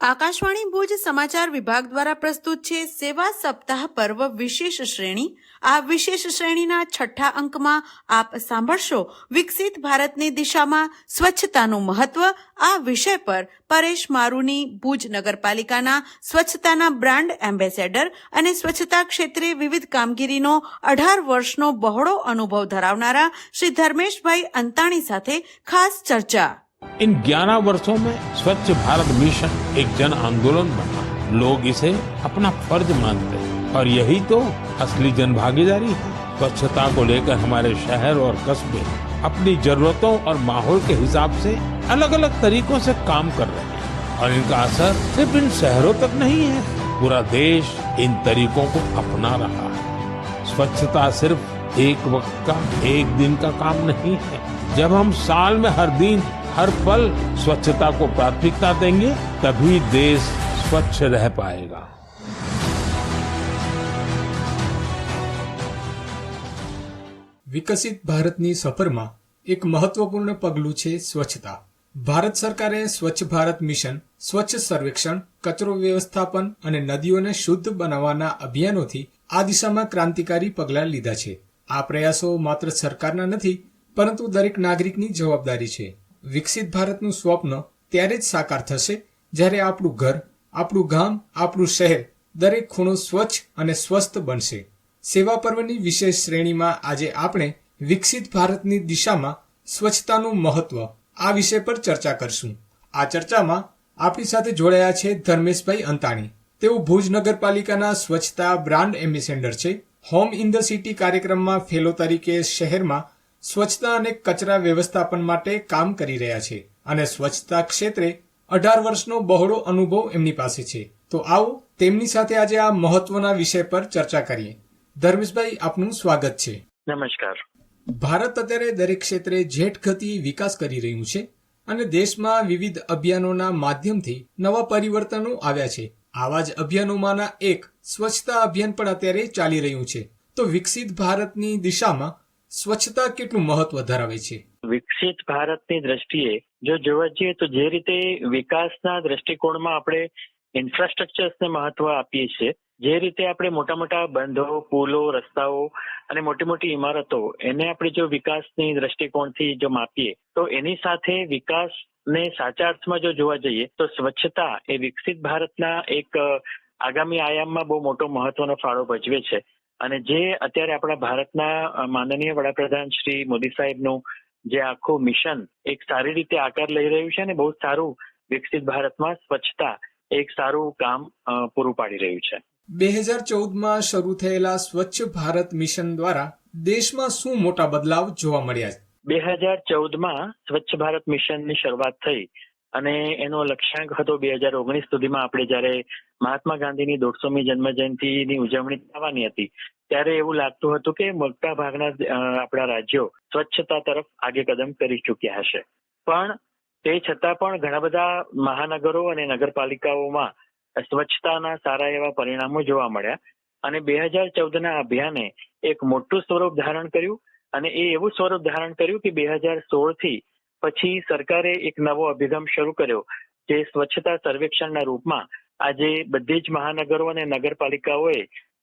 આકાશવાણી ભુજ સમાચાર વિભાગ દ્વારા પ્રસ્તુત છે સેવા સપ્તાહ પર્વ વિશેષ શ્રેણી. આ વિશેષ શ્રેણીના 6ઠ્ઠા અંકમાં આપ સાંભળશો વિકસિત ભારતની દિશામાં સ્વચ્છતાનું મહત્વ. આ વિષય પર પરેશ મારુની, ભુજ નગરપાલિકાના સ્વચ્છતાના બ્રાન્ડ એમ્બેસેડર અને સ્વચ્છતા ક્ષેત્રે વિવિધ કામગીરીનો 18 વર્ષનો બહોળો અનુભવ ધરાવનારા શ્રી ધર્મેશભાઈ અંતાણી સાથે ખાસ ચર્ચા. इन 11 वर्षों में स्वच्छ भारत मिशन एक जन आंदोलन बना। लोग इसे अपना फर्ज मानते हैं और यही तो असली जन भागीदारी है। स्वच्छता को लेकर हमारे शहर और कस्बे अपनी जरूरतों और माहौल के हिसाब से अलग अलग तरीकों से काम कर रहे हैं और इनका असर सिर्फ इन शहरों तक नहीं है, पूरा देश इन तरीकों को अपना रहा है। स्वच्छता सिर्फ एक वक्त का, एक दिन का काम नहीं है। जब हम साल में हर दिन, हर पल स्वच्छता को प्राथमिकता देंगे, तभी देश स्वच्छ रह पाएगा। વિકસિત ભારતની સફરમાં એક મહત્વપૂર્ણ પગલું છે સ્વચ્છતા. ભારત સરકારે સ્વચ્છ ભારત મિશન, સ્વચ્છ સર્વેક્ષણ, કચરો વ્યવસ્થાપન અને નદીઓને શુદ્ધ બનાવવાના અભિયાનોથી આ દિશામાં ક્રાંતિકારી પગલાં લીધા છે. આ પ્રયાસો માત્ર સરકારના નથી, પરંતુ દરેક નાગરિકની જવાબદારી છે. વિકસિત ભારતનું સ્વપ્ન ત્યારે જ સાકાર થશે જ્યારે આપણું ઘર, આપણું ગામ, આપણું શહેર, દરેક ખૂણો સ્વચ્છ અને સ્વસ્થ બનશે. સેવા પર્વની વિશેષ શ્રેણીમાં આજે આપણે વિકસિત ભારતની દિશામાં સ્વચ્છતાનું મહત્વ આ વિષય પર ચર્ચા કરશું. આ ચર્ચામાં આપણી સાથે જોડાયા છે ધર્મેશભાઈ અંતાણી. તેઓ ભુજ નગરપાલિકાના સ્વચ્છતા બ્રાન્ડ એમ્બેસેડર છે. હોમ ઇન ધ સિટી કાર્યક્રમમાં ફેલો તરીકે શહેરમાં સ્વચ્છતા અને કચરા વ્યવસ્થાપન માટે કામ કરી રહ્યા છે અને સ્વચ્છતા ક્ષેત્રે 18 વર્ષનો બહોળો અનુભવ એમની પાસે છે. તો આવો તેમની સાથે આજે આ મહત્વના વિષય પર ચર્ચા કરીએ. ધર્મેશભાઈ, આપનું સ્વાગત છે. નમસ્કાર. ભારત અત્યારે દરેક ક્ષેત્રે જેઠ ગતિએ વિકાસ કરી રહ્યું છે અને દેશમાં વિવિધ અભિયાનોના માધ્યમથી નવા પરિવર્તનો આવ્યા છે. આવા જ અભિયાનોમાંના એક સ્વચ્છતા અભિયાન પણ અત્યારે ચાલી રહ્યું છે. તો વિકસિત ભારતની દિશામાં સ્વચ્છતા કેટલું મહત્વ ધરાવે છે? વિકસિત ભારતની દ્રષ્ટિએ જો જોવા જઈએ તો જે રીતે વિકાસના દ્રષ્ટિકોણમાં આપણે ઇન્ફ્રાસ્ટ્રક્ચર્સને મહત્વ આપીએ છીએ, જે રીતે આપણે મોટા મોટા બંધો, પુલો, રસ્તાઓ અને મોટી મોટી ઇમારતો એને આપણે જો વિકાસની દ્રષ્ટિકોણથી જો માપીએ તો એની સાથે વિકાસને સાચા અર્થમાં જો જોવા જઈએ તો સ્વચ્છતા એ વિકસિત ભારતના એક આગામી આયામમાં બહુ મોટો મહત્વનો ફાળો ભજવે છે. અને જે અત્યારે આપણા ભારતના માનનીય વડાપ્રધાન શ્રી મોદી સાહેબનું જે આખું મિશન એક સારી રીતે આકાર લઈ રહ્યું છે અને બહુ સારું વિકસિત ભારતમાં સ્વચ્છતા એક સારું કામ પૂરું પાડી રહ્યું છે. 2014માં શરૂ થયેલા સ્વચ્છ ભારત મિશન દ્વારા દેશમાં શું મોટા બદલાવ જોવા મળ્યા? 2014માં સ્વચ્છ ભારત મિશનની શરૂઆત થઈ અને એનો લક્ષ્યાંક હતો 2019 સુધીમાં આપણે જ્યારે મહાત્મા ગાંધીની 150મી જન્મ જયંતિની ઉજવણી થવાની હતી ત્યારે એવું લાગતું હતું કે મોટા ભાગના આપણા રાજ્યો સ્વચ્છતા તરફ આગે કદમ કરી ચૂક્યા હશે. પણ તે છતાં પણ ઘણા બધા મહાનગરો અને નગરપાલિકાઓમાં સ્વચ્છતાના સારા એવા પરિણામો જોવા મળ્યા અને 2014ના અભિયાને એક મોટું સ્વરૂપ ધારણ કર્યું અને એ એવું સ્વરૂપ ધારણ કર્યું કે 2016થી પછી સરકારે એક નવો અભિગમ શરૂ કર્યો જે સ્વચ્છતા સર્વેક્ષણના રૂપમાં આજે બધી જ મહાનગરો અને નગરપાલિકાઓએ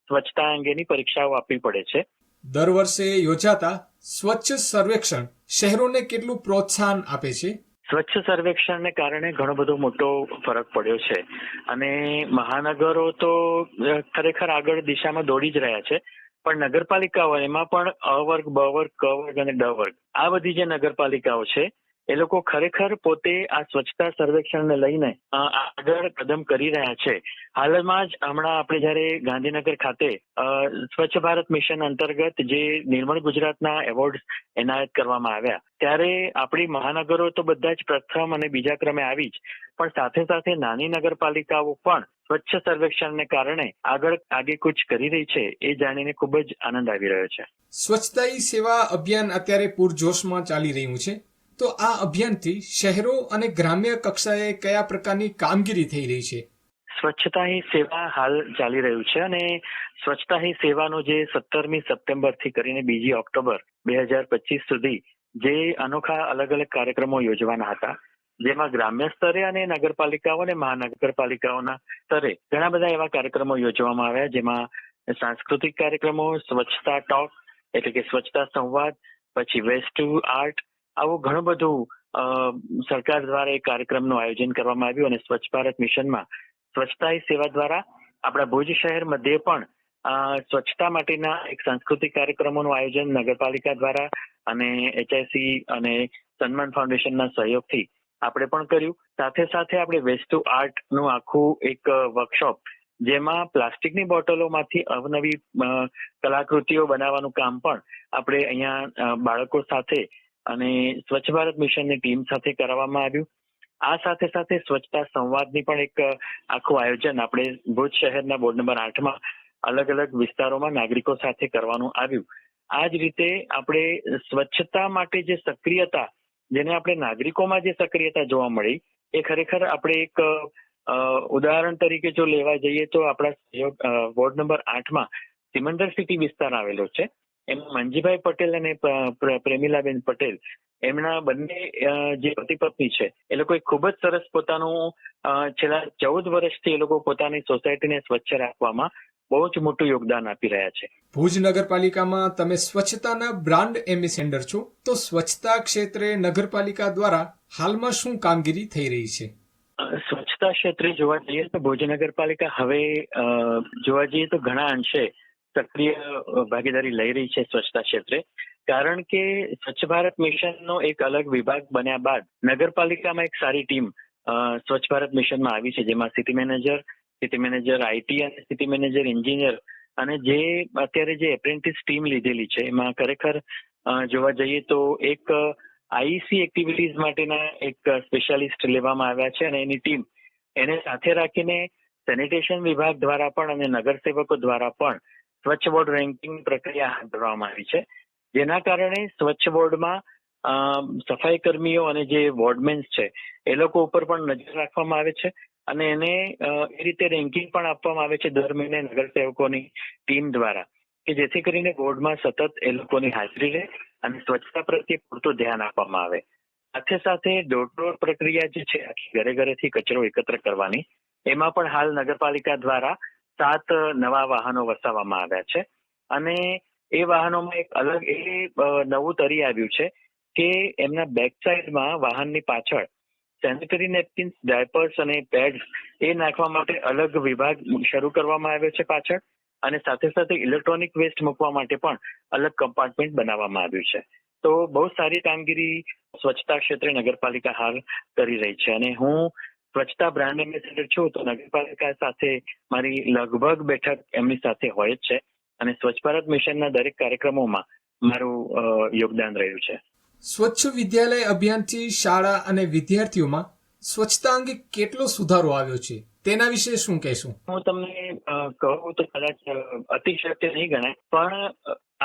સ્વચ્છતા અંગેની પરીક્ષાઓ આપવી પડે છે. દર વર્ષે યોજાતા સ્વચ્છ સર્વેક્ષણ શહેરોને કેટલું પ્રોત્સાહન આપે છે? સ્વચ્છ સર્વેક્ષણને કારણે ઘણો બધો મોટો ફરક પડ્યો છે અને મહાનગરો તો ખરેખર આગળ દિશામાં દોડી જ રહ્યા છે, પણ નગરપાલિકાઓ એમાં પણ અ વર્ગ, બ વર્ગ, ક વર્ગ અને ડ વર્ગ આ બધી જે નગરપાલિકાઓ છે એ લોકો ખરેખર પોતે આ સ્વચ્છતા સર્વેક્ષણને લઈને આગળ કદમ કરી રહ્યા છે. હાલમાં જ હમણાં આપણે જયારે ગાંધીનગર ખાતે સ્વચ્છ ભારત મિશન અંતર્ગત જે નિર્મળ ગુજરાતના એવોર્ડ એનાયત કરવામાં આવ્યા ત્યારે આપણી મહાનગરો તો બધા જ પ્રથમ અને બીજા ક્રમે આવી જ, પણ સાથે સાથે નાની નગરપાલિકાઓ પણ સ્વચ્છ સર્વેક્ષણને કારણે આગળ આગેકૂચ કરી રહી છે એ જાણીને ખૂબ જ આનંદ આવી રહ્યો છે. સ્વચ્છતા હી સેવા અભિયાન અત્યારે પૂરજોશમાં ચાલી રહ્યું છે. તો આ અભિયાનથી શહેરો અને ગ્રામ્ય કક્ષાએ કયા પ્રકારની કામગીરી થઈ રહી છે? સ્વચ્છતા હી સેવા હાલ ચાલી રહ્યું છે અને સ્વચ્છતા હી સેવાનો જે 17મી સપ્ટેમ્બરથી કરીને 2 ઓક્ટોબર 2025 સુધી જે અનોખા અલગ અલગ કાર્યક્રમો યોજવાના હતા જેમાં ગ્રામ્ય સ્તરે અને નગરપાલિકાઓ અને મહાનગરપાલિકાઓના સ્તરે ઘણા બધા એવા કાર્યક્રમો યોજવામાં આવ્યા, જેમાં સાંસ્કૃતિક કાર્યક્રમો, સ્વચ્છતા ટોક એટલે કે સ્વચ્છતા સંવાદ, પછી વેસ્ટ ટુ આર્ટ, આવું ઘણું બધું સરકાર દ્વારા એક કાર્યક્રમનું આયોજન કરવામાં આવ્યું. અને સ્વચ્છ ભારત મિશનમાં સ્વચ્છતા હી સેવા દ્વારા આપણા ભુજ શહેર મધ્યે પણ સ્વચ્છતા માટેના એક સાંસ્કૃતિક કાર્યક્રમોનું આયોજન નગરપાલિકા દ્વારા અને HIC અને સન્માન ફાઉન્ડેશનના સહયોગથી આપણે પણ કર્યું. સાથે સાથે આપણે વેસ્ટ ટુ આર્ટ નું આખું એક વર્કશોપ, જેમાં પ્લાસ્ટિકની બોટલોમાંથી અવનવી કલાકૃતિઓ બનાવવાનું કામ પણ આપણે અહીંયા બાળકો સાથે અને સ્વચ્છ ભારત મિશનની ટીમ સાથે કરવામાં આવ્યું. આ સાથે સાથે સ્વચ્છતા સંવાદની પણ એક આખું આયોજન આપણે ભુજ શહેરના વોર્ડ નંબર 8માં અલગ અલગ વિસ્તારોમાં નાગરિકો સાથે કરવાનું આવ્યું. આ જ રીતે આપણે સ્વચ્છતા માટે જે સક્રિયતા, જેને આપણે નાગરિકોમાં જે સક્રિયતા જોવા મળી, એ ખરેખર આપણે એક ઉદાહરણ તરીકે જો લેવા જઈએ તો આપણા વોર્ડ નંબર 8માં સિમંદર સિટી વિસ્તાર આવેલો છે. એમાં મંજીભાઈ પટેલ અને પ્રેમીલાબેન પટેલ, એમના બંને જે પતિ પત્ની છે, એ લોકોએ ખૂબ જ સરસ પોતાનું છેલ્લા 14 વર્ષથી એ લોકો પોતાની સોસાયટીને સ્વચ્છ રાખવામાં બહુ જ મોટું યોગદાન આપી રહ્યા છે. ભુજ નગરપાલિકામાં તમે સ્વચ્છતાના બ્રાન્ડ એમ્બેસેડર છો, તો સ્વચ્છતા ક્ષેત્રે નગરપાલિકા દ્વારા હાલમાં શું કામગીરી થઈ રહી છે? સ્વચ્છતા ક્ષેત્રે જોવા જઈએ તો ભુજ નગરપાલિકા હવે જોવા જઈએ તો ઘણા અંશે સક્રિય ભાગીદારી લઈ રહી છે સ્વચ્છતા ક્ષેત્રે. કારણ કે સ્વચ્છ ભારત મિશનનો એક અલગ વિભાગ બન્યા બાદ નગરપાલિકામાં એક સારી ટીમ સ્વચ્છ ભારત મિશનમાં આવી છે, જેમાં સિટી મેનેજર IT અને સિટી મેનેજર એન્જિનિયર અને જે અત્યારે જે એપ્રેન્ટિસ ટીમ લીધેલી છે, એમાં ખરેખર જોવા જઈએ તો એક IEC એક્ટિવિટીઝ માટેના એક સ્પેશિયાલિસ્ટ લેવામાં આવ્યા છે અને એની ટીમ એને સાથે રાખીને સેનિટેશન વિભાગ દ્વારા પણ અને નગરસેવકો દ્વારા પણ સ્વચ્છ બોર્ડ રેન્કિંગ પ્રક્રિયા હાથ ધરવામાં આવી છે. જેના કારણે સ્વચ્છ બોર્ડમાં સફાઈ કર્મીઓ અને જે વોર્ડમેન્સ છે એ લોકો ઉપર પણ નજર રાખવામાં આવે છે અને એને એ રીતે રેન્કિંગ પણ આપવામાં આવે છે દર મહિને નગરસેવકોની ટીમ દ્વારા, કે જેથી કરીને બોર્ડમાં સતત એ લોકોની હાજરી રહે અને સ્વચ્છતા પ્રત્યે પૂરતું ધ્યાન આપવામાં આવે. સાથે સાથે ડોર ટુ ડોર પ્રક્રિયા જે છે, આખી ઘરે ઘરેથી કચરો એકત્ર કરવાની, એમાં પણ હાલ નગરપાલિકા દ્વારા 7 નવા વાહનો વસાવવામાં આવ્યા છે. અને એ વાહનોમાં એક અલગ નવું તરી આવ્યું છે કે એમના બેક સાઈડમાં વાહનની પાછળ સેનિટરી નેપકિન્સ, ડાયપર્સ અને પેડ્સ એ નાખવા માટે અલગ વિભાગ શરૂ કરવામાં આવ્યો છે પાછળ, અને સાથે સાથે ઇલેક્ટ્રોનિક વેસ્ટ મૂકવા માટે પણ અલગ કમ્પાર્ટમેન્ટ બનાવવામાં આવ્યું છે. તો બહુ સારી કામગીરી સ્વચ્છતા ક્ષેત્રે નગરપાલિકા હાલ કરી રહી છે. અને હું સ્વચ્છતા બ્રાન્ડ એમ્બેસેડર છું, તો નગરપાલિકા સાથે મારી લગભગ બેઠક એમની સાથે હોય જ છે અને સ્વચ્છ ભારત મિશનના દરેક કાર્યક્રમોમાં મારું યોગદાન રહ્યું છે. સ્વચ્છ વિદ્યાલય અભિયાનથી શાળા અને વિદ્યાર્થીઓમાં સ્વચ્છતા અંગે કેટલો સુધારો આવ્યો છે, તેના વિશે શું કહેશું? હું તમને કહું તો કદાચ અતિશયોક્તિ નહીં ગણાય, પણ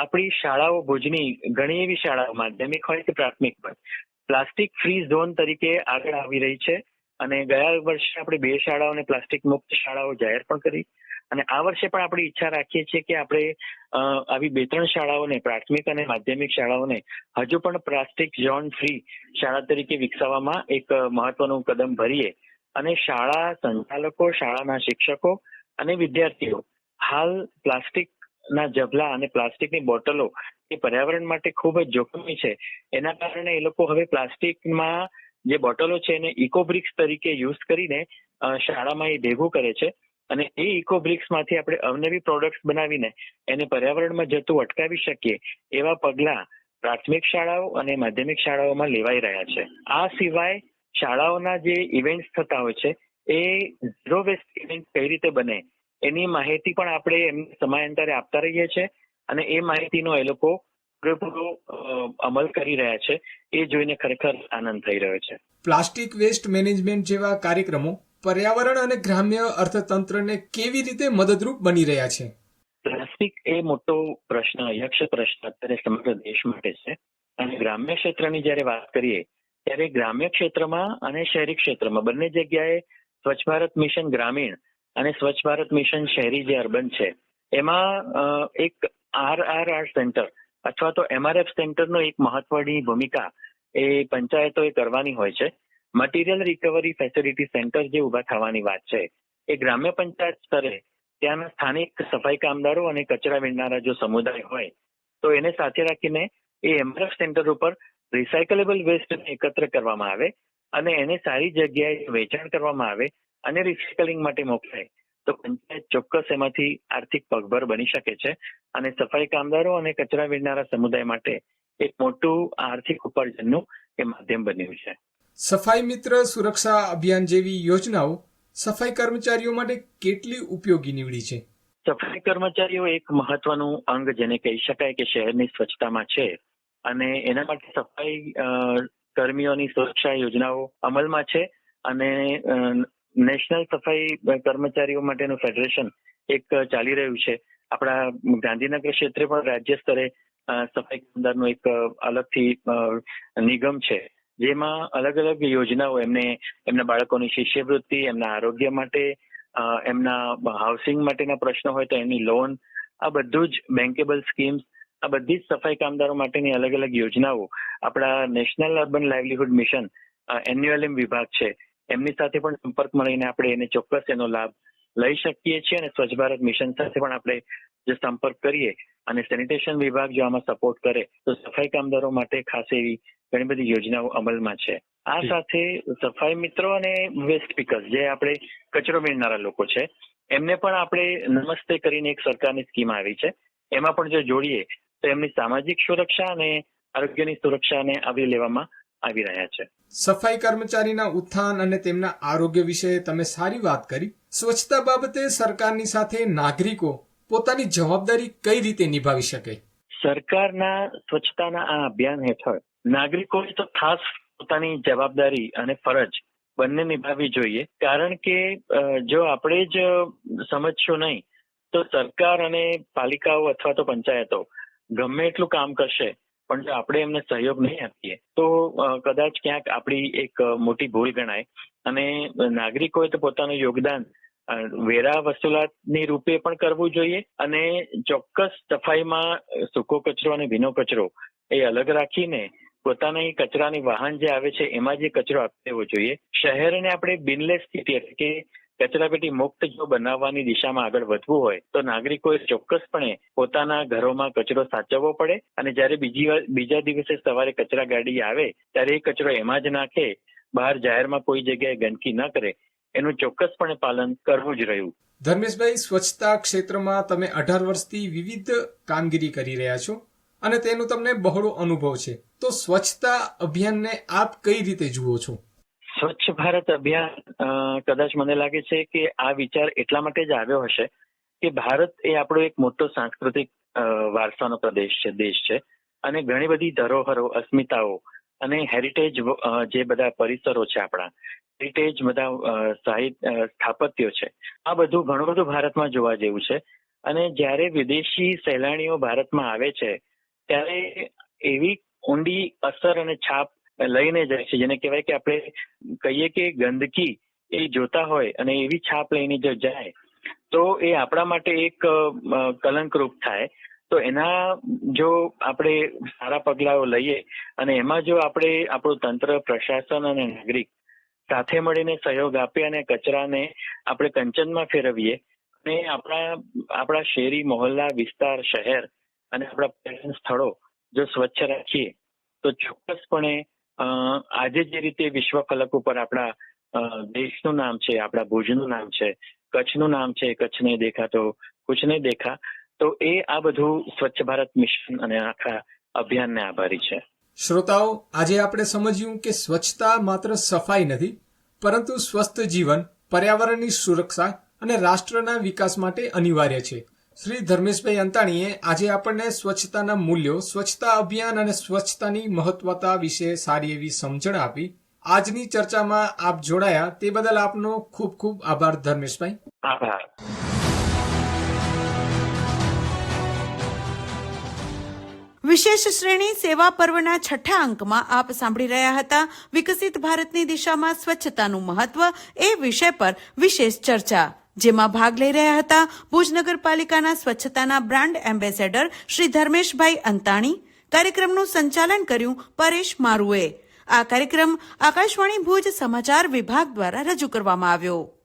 આપણી શાળાઓ ભુજની ઘણી એવી શાળાઓ, માધ્યમિક હોય કે પ્રાથમિક હોય, પ્લાસ્ટિક ફ્રી ઝોન તરીકે આગળ આવી રહી છે. અને ગયા વર્ષે આપણે 2 શાળાઓને પ્લાસ્ટિક મુક્ત શાળાઓ જાહેર પણ કરી, અને આ વર્ષે પણ આપણે ઈચ્છા રાખીએ છીએ કે આપણે આવી 2-3 શાળાઓને, પ્રાથમિક અને માધ્યમિક શાળાઓને હજુ પણ પ્લાસ્ટિક ઝોન ફ્રી શાળા તરીકે વિકસાવવામાં એક મહત્વનું કદમ ભરીએ. અને શાળા સંચાલકો, શાળાના શિક્ષકો અને વિદ્યાર્થીઓ હાલ પ્લાસ્ટિકના ઝભલા અને પ્લાસ્ટિકની બોટલો એ પર્યાવરણ માટે ખૂબ જ જોખમી છે. એના કારણે એ લોકો હવે પ્લાસ્ટિકમાં જે બોટલો છે એને ઇકોબ્રિક્સ તરીકે યુઝ કરીને શાળામાં એ ભેગું કરે છે, અને એ ઇકોબ્રિક્સમાંથી આપણે અવનવી પ્રોડક્ટ્સ બનાવીને એને પર્યાવરણમાં જતું અટકાવી શકીએ એવા પગલાં પ્રાથમિક શાળાઓ અને માધ્યમિક શાળાઓમાં લેવાઈ રહ્યા છે. આ સિવાય શાળાઓના જે ઇવેન્ટ્સ થતા હોય છે એ ઝીરો વેસ્ટ ઇવેન્ટ કઈ રીતે બને એની માહિતી પણ આપણે એમને સમયાંતરે આપતા રહીએ છીએ, અને એ માહિતીનો એ લોકો પૂરેપૂરો અમલ કરી રહ્યા છે. એ જોઈને ખરેખર આનંદ થઈ રહ્યો છે. પ્લાસ્ટિક વેસ્ટ મેનેજમેન્ટ જેવા કાર્યક્રમો પર્યાવરણ અને ગ્રામ્ય અર્થતંત્રને કેવી રીતે મદદરૂપ બની રહ્યા છે? પ્લાસ્ટિક એ મોટો પ્રશ્ન, યક્ષ પ્રશ્ન અત્યારે સમગ્ર દેશ માટે છે. અને ગ્રામ્ય ક્ષેત્રની જ્યારે વાત કરીએ ત્યારે ગ્રામ્ય ક્ષેત્રમાં અને શહેરી ક્ષેત્રમાં બંને જગ્યાએ સ્વચ્છ ભારત મિશન ગ્રામીણ અને સ્વચ્છ ભારત મિશન શહેરી જે અર્બન છે, એમાં એક RRR સેન્ટર અથવા તો MRF સેન્ટરનો એક મહત્વની ભૂમિકા એ પંચાયતોએ કરવાની હોય છે. મટીરિયલ રિકવરી ફેસિલિટી સેન્ટર જે ઉભા થવાની વાત છે એ ગ્રામ્ય પંચાયત સ્તરે ત્યાંના સ્થાનિક સફાઈ કામદારો અને કચરા વીણનારા જો સમુદાય હોય તો એને સાથે રાખીને એ એમઆરએફ સેન્ટર ઉપર રિસાયકલેબલ વેસ્ટ એકત્ર કરવામાં આવે અને એને સારી જગ્યાએ વેચાણ કરવામાં આવે અને રિસાયકલિંગ માટે મોકલાય તો પંચાયત ચોક્કસ એમાંથી આર્થિક પગભર બની શકે છે અને સફાઈ કામદારો અને કચરા વીણનારા સમુદાય માટે એક મોટું આર્થિક ઉપાર્જનનું એ માધ્યમ બન્યું છે. સફાઈ મિત્ર સુરક્ષા અભિયાન જેવી યોજનાઓ સફાઈ કર્મચારીઓ માટે કેટલી ઉપયોગી નીવડી છે? સફાઈ કર્મચારીઓ એક મહત્વનું અંગ જેને કહી શકાય કે શહેરની સ્વચ્છતામાં છે અને એના માટે સફાઈ કર્મીઓની સુરક્ષા યોજનાઓ અમલમાં છે અને નેશનલ સફાઈ કર્મચારીઓ માટેનું ફેડરેશન એક ચાલી રહ્યું છે. આપણા ગાંધીનગર ક્ષેત્રે પણ રાજ્ય સ્તરે સફાઈ કામદારનો એક અલગથી નિગમ છે જેમાં અલગ અલગ યોજનાઓ એમના બાળકોની શિષ્યવૃત્તિ, એમના આરોગ્ય માટે, એમના હાઉસિંગ માટેના પ્રશ્નો હોય તો એમની લોન, આ બધું જ બેન્કેબલ સ્કીમ્સ, આ બધી જ સફાઈ કામદારો માટેની અલગ અલગ યોજનાઓ આપણા નેશનલ અર્બન લાઇવલીહુડ મિશન એન્યુએલએમ વિભાગ છે એમની સાથે પણ સંપર્ક મળીને આપણે એને ચોક્કસ એનો લાભ લઈ શકીએ છીએ અને સ્વચ્છ ભારત મિશન સાથે પણ આપણે જો સંપર્ક કરીએ અને સેનિટેશન વિભાગ જો આમાં સપોર્ટ કરે તો સફાઈ કામદારો માટે ખાસ એવી ઘણી બધી યોજનાઓ અમલમાં છે. આ સાથે સફાઈ મિત્રો અને વેસ્ટ પીકર્સ જે આપણે કચરો વીણનારા લોકો છે એમને પણ આપણે નમસ્તે કરીને એક સરકારની સ્કીમ આવી છે એમાં પણ જો જોડીએ તો એમની સામાજિક સુરક્ષા અને આરોગ્યની સુરક્ષાને આવરી લેવામાં આવી રહ્યા છે. સફાઈ કર્મચારીના ઉત્થાન અને તેમના આરોગ્ય વિશે તમે સારી વાત કરી. સ્વચ્છતા બાબતે સરકારની સાથે નાગરિકો પોતાની જવાબદારી કઈ રીતે નિભાવી શકે? સરકારના સ્વચ્છતાના આ અભિયાન હેઠળ નાગરિકોએ તો ખાસ પોતાની જવાબદારી અને ફરજ બંને નિભાવવી જોઈએ કારણ કે જો આપણે જ સમજશું નહીં તો સરકાર અને પાલિકાઓ અથવા તો પંચાયતો ગમે એટલું કામ કરશે પણ જો આપણે એમને સહયોગ નહીં આપીએ તો કદાચ ક્યાંક આપણી એક મોટી ભૂલ ગણાય અને નાગરિકોએ તો પોતાનું યોગદાન વેરા વસૂલાતની રૂપે પણ કરવું જોઈએ અને ચોક્કસ સફાઈમાં સૂકો કચરો અને ભીનો કચરો એ અલગ રાખીને પોતાની કચરાની વાહન જે આવે છે એમાં જે કચરો આપી દેવો જોઈએ. શહેરને આપણે બિનલેસ સિટી એટલે કે કચરાપેટી મુક્ત જો બનાવવાની દિશામાં આગળ વધવું હોય તો નાગરિકોએ ચોક્કસપણે પોતાના ઘરોમાં કચરો સાચવવો પડે અને જ્યારે બીજા દિવસે સવારે કચરા ગાડી આવે ત્યારે એ કચરો એમાં જ નાખે, બહાર જાહેરમાં કોઈ જગ્યાએ ગંદકી ન કરે એનું ચોક્કસપણે પાલન કરવું જ રહ્યું. ધર્મેશભાઈ, સ્વચ્છતા ક્ષેત્રમાં તમે 18 વર્ષથી વિવિધ કામગીરી કરી રહ્યા છો અને તેનો તમને બહોળો અનુભવ છે, તો સ્વચ્છતા અભિયાનને આપ કઈ રીતે જુઓ છો? સ્વચ્છ ભારત અભિયાન કદાચ મને લાગે છે કે આ વિચાર એટલા માટે જ આવ્યો હશે કે ભારત એ આપણો એક મોટો સાંસ્કૃતિક વારસાનો દેશ છે અને ઘણી બધી ધરોહરો, અસ્મિતાઓ અને હેરિટેજ જે બધા પરિસરો છે આપણા, હેરિટેજ બધા સાહિત્ય સ્થાપત્યો છે, આ બધું ઘણું બધું ભારતમાં જોવા જેવું છે અને જ્યારે વિદેશી સહેલાણીઓ ભારતમાં આવે છે ત્યારે એવી ઊંડી અસર અને છાપ લઈને જાય છે જેને કહેવાય કે આપણે કહીએ કે ગંદકી એ જોતા હોય અને એવી છાપ લઈને જો જાય તો એ આપણા માટે એક કલંકરૂપ થાય. તો એના જો આપણે સારા પગલાઓ લઈએ અને એમાં જો આપણે આપણું તંત્ર, પ્રશાસન અને નાગરિક સાથે મળીને સહયોગ આપીએ અને કચરાને આપણે કંચનમાં ફેરવીએ અને આપણા શેરી, મોહલ્લા, વિસ્તાર, શહેર અને આપણા પર્યટન સ્થળો જો સ્વચ્છ રાખીએ તો ચોક્કસપણે આજે જે રીતે વિશ્વ ફલક ઉપર આપણા દેશનું નામ છે, આપણા ભુજનું નામ છે, કચ્છનું નામ છે, કચ્છ નહીં દેખા તો કુછ નહીં દેખા, તો એ આ બધું સ્વચ્છ ભારત મિશન અને આખા અભિયાનને આભારી છે. શ્રોતાઓ, આજે આપણે સમજ્યું કે સ્વચ્છતા માત્ર સફાઈ નથી પરંતુ સ્વસ્થ જીવન, પર્યાવરણની સુરક્ષા અને રાષ્ટ્રના વિકાસ માટે અનિવાર્ય છે. શ્રી ધર્મેશભાઈ અંતાણીએ આજે આપણને સ્વચ્છતાના મૂલ્યો, સ્વચ્છતા અભિયાન અને સ્વચ્છતાની મહત્વતા વિશે સારી એવી સમજણ આપી. આજની ચર્ચામાં આપ જોડાયા તે બદલ આપનો ખૂબ ખૂબ આભાર ધર્મેશભાઈ. આભાર. વિશેષ શ્રેણી સેવા પર્વના 6થા અંકમાં આપ સાંભળી રહ્યા હતા વિકસિત ભારતની દિશામાં સ્વચ્છતાનું મહત્વ એ વિષય પર વિશેષ ચર્ચા, જેમાં ભાગ લઈ રહ્યા હતા ભુજ નગરપાલિકાના સ્વચ્છતાના બ્રાન્ડ એમ્બેસેડર શ્રી ધર્મેશભાઈ અંતાણી. કાર્યક્રમનું સંચાલન કર્યું પરેશ મારુએ આ કાર્યક્રમ આકાશવાણી ભુજ સમાચાર વિભાગ દ્વારા રજૂ કરવામાં આવ્યો.